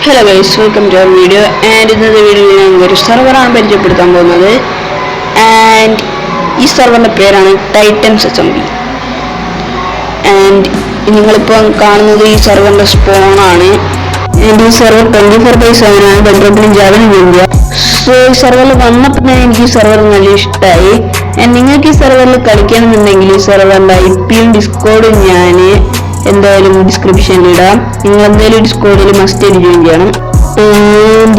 Hello guys, welcome to our video. And ഇന്നത്തെ വീഡിയോയിൽ ഞങ്ങൾ ഒരു സെർവറാണ് പരിചയപ്പെടുത്താൻ പോകുന്നത്. ആൻഡ് ഈ സെർവറിൻ്റെ പേരാണ് ടൈറ്റൻസ് എസ്എംബി. ആൻഡ് നിങ്ങളിപ്പോൾ കാണുന്നത് ഈ സെർവറിൻ്റെ സ്പോണാണ്. ആൻഡ് ഈ സെർവർ 24/7 ആണ്. ബെഡ്റൂമിലും ജാവലും ഇന്ത്യ. സോ ഈ സെർവറിൽ വന്നപ്പോൾ തന്നെ എനിക്ക് ഈ സെർവർ നല്ല ഇഷ്ടമായി. ആൻഡ് നിങ്ങൾക്ക് ഈ സെർവറിൽ കളിക്കണമെന്നുണ്ടെങ്കിൽ ഈ സെർവറിൻ്റെ IPയും ഡിസ്കോഡും ഞാൻ എന്തായാലും ഡിസ്ക്രിപ്ഷനിൽ ഇടാം. നിങ്ങൾ എന്തായാലും ഡിസ്കോഡിൽ മസ്റ്റ് ജോയിൻ ചെയ്യണം.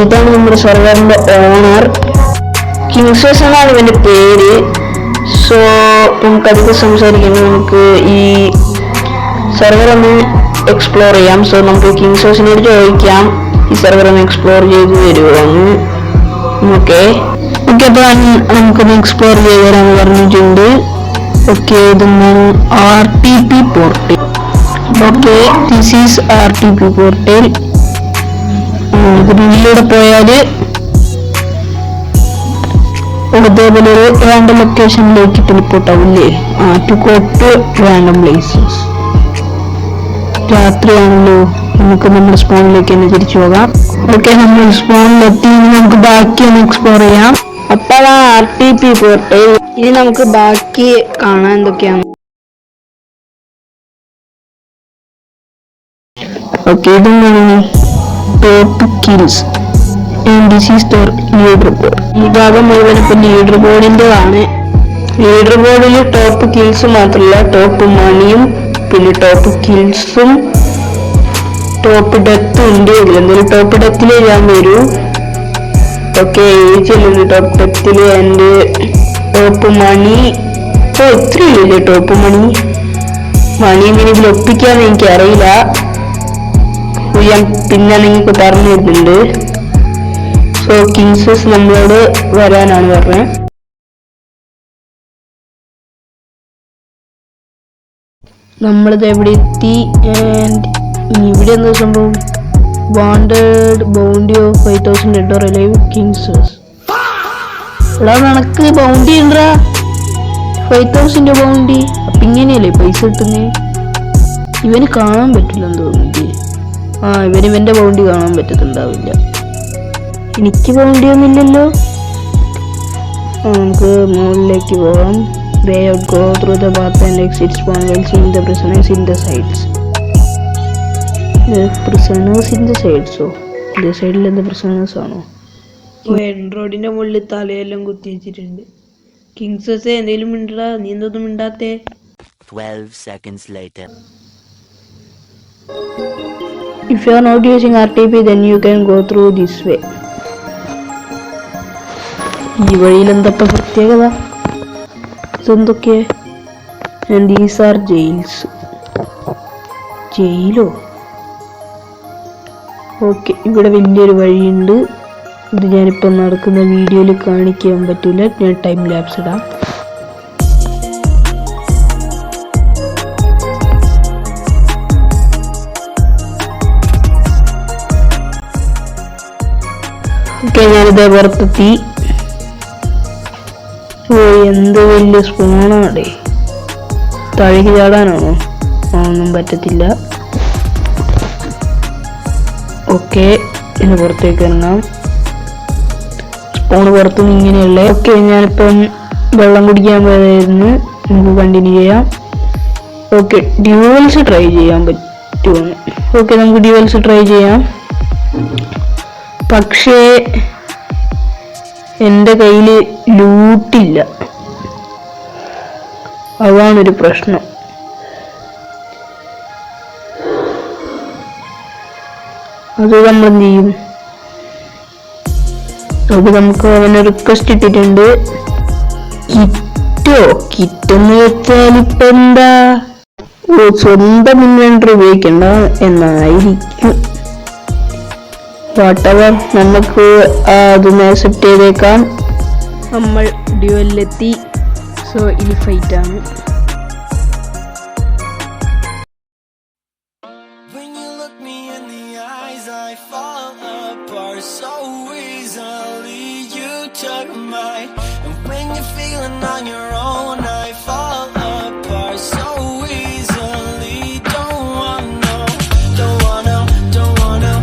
ഇതാണ് നമ്മുടെ സെർവറിന്റെ ഓണർ, കിങ്സസ് എന്നാണ് ഇവന്റെ പേര്. സോ നമുക്ക് അധികം സംസാരിക്കുന്നത്, നമുക്ക് ഈ സെർവർ ഒന്ന് എക്സ്പ്ലോർ ചെയ്യാം. സോ നമുക്ക് കിങ്സസിനോട് ചോദിക്കാം ഈ സെർവർ ഒന്ന് എക്സ്പ്ലോർ ചെയ്ത് തരുമോന്ന്. ഓക്കെ അപ്പോൾ നമുക്കൊന്ന് എക്സ്പ്ലോർ ചെയ്ത് തരാമെന്ന് പറഞ്ഞിട്ടുണ്ട്. ഓക്കെ, ഇതൊന്നാണ് RTP port. Okay, this is RTP portal. ഇതിലൂടെ പോയാല് അതേപോലെ ഒരു റാൻഡം ലൊക്കേഷനിലേക്ക് ടെലിപ്പോർട്ട് ആവില്ലേ? To go to random places. രാത്രിയാണല്ലോ, നമുക്ക് നമ്മുടെ സ്പോണിലേക്ക് തന്നെ തിരിച്ചു പോകാം. ഓക്കെ, നമ്മൾ സ്പോണിലെത്തി. നമുക്ക് ബാക്കി ഒന്ന് എക്സ്പ്ലോർ ചെയ്യാം. അപ്പോൾ RTP പോർട്ടൽ. ഇനി നമുക്ക് ബാക്കി കാണാൻ എന്തൊക്കെയാണ്. Okay, ഇതാണ് top kills and this is the leader board. ഈ ഭാഗം മുഴുവൻ ഇപ്പം ലീഡർ ബോർഡിൻ്റെതാണ്. ലീഡർ ബോർഡിൽ ടോപ്പ് കിൽസ് മാത്രമല്ല, ടോപ്പ് മണിയും പിന്നെ ടോപ്പ് കിൽസും ടോപ്പ് ഡെത്തും ഉണ്ട്. ഇതിലെന്തായാലും ടോപ്പ് ഡെത്തിൽ ഞാൻ വരൂ. ഓക്കെ, ചെല്ലുന്നു ടോപ്പ് ഡെത്തിൽ. ആൻഡ് ടോപ്പ് മണി ഇത്രയില്ലേ ടോപ്പ് മണി ഇങ്ങനെ ഇതിൽ ഒപ്പിക്കാന്ന് എനിക്കറിയില്ല. ഞാൻ പിന്നെ നിങ്ങൾക്ക് പറഞ്ഞു തരുന്നുണ്ട്. സോ കിങ്സസ് നമ്മളോട് വരാനാണ് പറഞ്ഞത്. നമ്മളിത് എവിടെ എത്തി? ആൻഡ് ഇവിടെ എന്താ സംഭവം? Wanted bounty of 5000 dead or alive കിങ്സസ്. എടാ, നിനക്ക് ബൗണ്ടി ഉണ്ടാ 5000 ബൗണ്ടി. അപ്പം ഇങ്ങനെയല്ലേ പൈസ കിട്ടുന്നേ? ഇവന് കാണാൻ പറ്റില്ലെന്ന് തോന്നുന്നില്ലേ? ഇവന്റെ ബൗണ്ടി കാണാൻ പറ്റത്തുണ്ടാവില്ല. എനിക്ക് ബൗണ്ടി ഒന്നുമില്ലല്ലോ. നമുക്ക് മുകളിലേക്ക് പോകാം. Way out, go through the path and exit spawn well seeing the prisoners in the sides. Prisoners in the സൈഡ്സോ? ഇൻ ദ സൈഡിൽ എന്താ പ്രിസണേഴ്സ് ആണോ? റോഡിന്റെ മുകളിൽ തലയെല്ലാം കുത്തി വെച്ചിട്ടുണ്ട്. കിങ്സസ് എന്തെങ്കിലും മിണ്ടടാ, നീ എന്തൊന്നും മിണ്ടാത്തേ? 12 seconds later. If you are not using RTP, then you can go through this way. ഈ വഴിയിൽ എന്താ പ്രത്യേകത? ഇതെന്തൊക്കെ? And these are jails. ജയിലോ? ഓക്കെ, ഇവിടെ വലിയൊരു വഴിയുണ്ട്. ഇത് ഞാനിപ്പോൾ നടക്കുന്ന വീഡിയോയിൽ കാണിക്കാൻ പറ്റില്ല. ഞാൻ ടൈം ലാപ്സ് ഇടാം. ഓക്കെ, ഞാനിതേ പുറത്തെത്തി. എന്ത് വലിയ സ്പൂണാടേ. താഴേക്ക് ചാടാനാണോ? ഒന്നും പറ്റത്തില്ല. ഓക്കെ, ഇനി പുറത്തേക്ക് ഇറങ്ങാം. സ്പൂണ് പുറത്തുനിന്ന് ഇങ്ങനെയല്ലേ. ഓക്കെ, ഞാനിപ്പം വെള്ളം കുടിക്കാൻ പോയതായിരുന്നു. നമുക്ക് കണ്ടിന്യൂ ചെയ്യാം. ഓക്കെ, ഡ്യൂവൽസ് ട്രൈ ചെയ്യാൻ പറ്റുമോ? ഓക്കെ, നമുക്ക് ഡ്യൂവൽസ് ട്രൈ ചെയ്യാം. പക്ഷേ എൻ്റെ കയ്യിൽ ലൂട്ടില്ല, അതാണൊരു പ്രശ്നം. അത് നമ്മൾ എന്ത് ചെയ്യും? അത് നമുക്ക് അവനെ റിക്വസ്റ്റ് ഇട്ടിട്ടുണ്ട്. കിറ്റെന്ന് വെച്ചാൽ ഇപ്പൊ എന്താ? സ്വന്തം ഇൻവെന്ററി ഉപയോഗിക്കണ്ട എന്നായിരിക്കും. വാട്ടവർ, നമുക്ക് അതൊന്ന് അക്സെപ്റ്റ് ചെയ്തേക്കാം. നമ്മൾ ഡ്യുവലിലെത്തി. സോ ഇനി ഫൈറ്റ് ആണ്. Don't wanna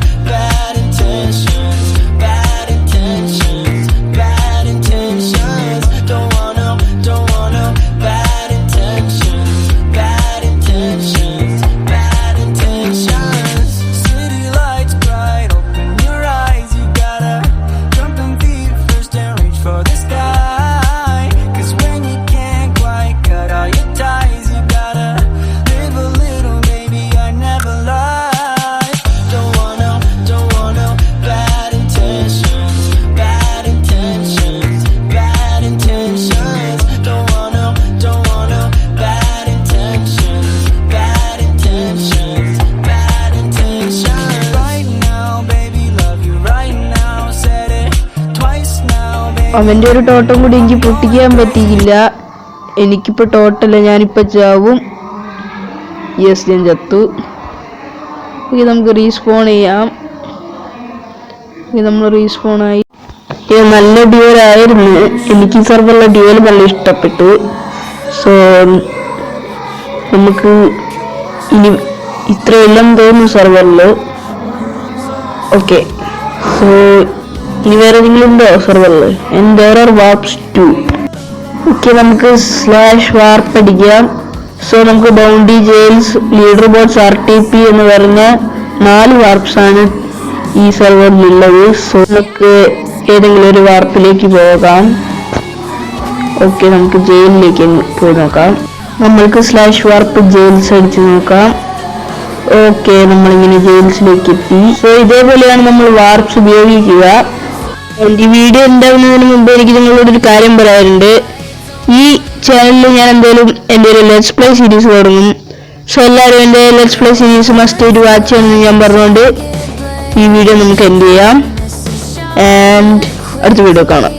അവൻ്റെ ഒരു ടോട്ടം കൂടി എനിക്ക് പൊട്ടിക്കാൻ പറ്റിയില്ല. എനിക്കിപ്പോൾ ടോട്ടല്ല, ഞാനിപ്പോൾ ചാവും. യെസ്, ഞാൻ ചത്തു. ഇത് നമുക്ക് റീസ്പോൺ ചെയ്യാം. ഇത് നമ്മൾ റീസ്പോണായി. ഇത് നല്ല ഡ്യൂവലായിരുന്നു. എനിക്ക് സർവറിലെ ഡ്യൂവൽ നല്ല ഇഷ്ടപ്പെട്ടു. സോ നമുക്ക് ഇനി ഇത്രയെല്ലാം തോന്നുന്നു സർവറിൽ. ഓക്കെ, സോ ഇനി വേറെ എന്തെങ്കിലും ഉണ്ടോ സർവറിൽ? And there are warps too. Okay, നമുക്ക് /വാർപ്പ് അടിക്കാം. സോ നമുക്ക് bounty jails, leader boards, RTP എന്ന് പറഞ്ഞ 4 വാർപ്സ് ആണ് ഈ സെർവറിലുള്ളത്. സോ നമുക്ക് ഏതെങ്കിലും ഒരു വാർപ്പിലേക്ക് പോകാം. ഓക്കെ, നമുക്ക് ജയിലിലേക്ക് പോയി നോക്കാം. നമ്മൾക്ക് /വാർപ്പ് ജെയിൽസ് അടിച്ച് നോക്കാം. ഓക്കെ, നമ്മളിങ്ങനെ ജെയിൽസിലേക്ക് എത്തി. സോ ഇതേപോലെയാണ് നമ്മൾ വാർപ്സ് ഉപയോഗിക്കുക. ഈ വീഡിയോ ഉണ്ടാകുന്നതിന് മുമ്പ് എനിക്ക് നിങ്ങളോടൊരു കാര്യം പറയാറുണ്ട്. ഈ ചാനലിൽ ഞാൻ എന്തായാലും എൻ്റെ ഒരു ലെറ്റ്സ് പ്ലേ സീരീസ് തുടങ്ങും. സോ എല്ലാവരും എൻ്റെ ലെറ്റ്സ് പ്ലേ സീരീസ് മസ്റ്റ് ആയിട്ട് വാച്ച് ചെയ്യണമെന്ന് ഞാൻ പറഞ്ഞുകൊണ്ട് ഈ വീഡിയോ നമുക്ക് എൻഡ് ചെയ്യാം. ആൻഡ് അടുത്ത വീഡിയോ കാണാം.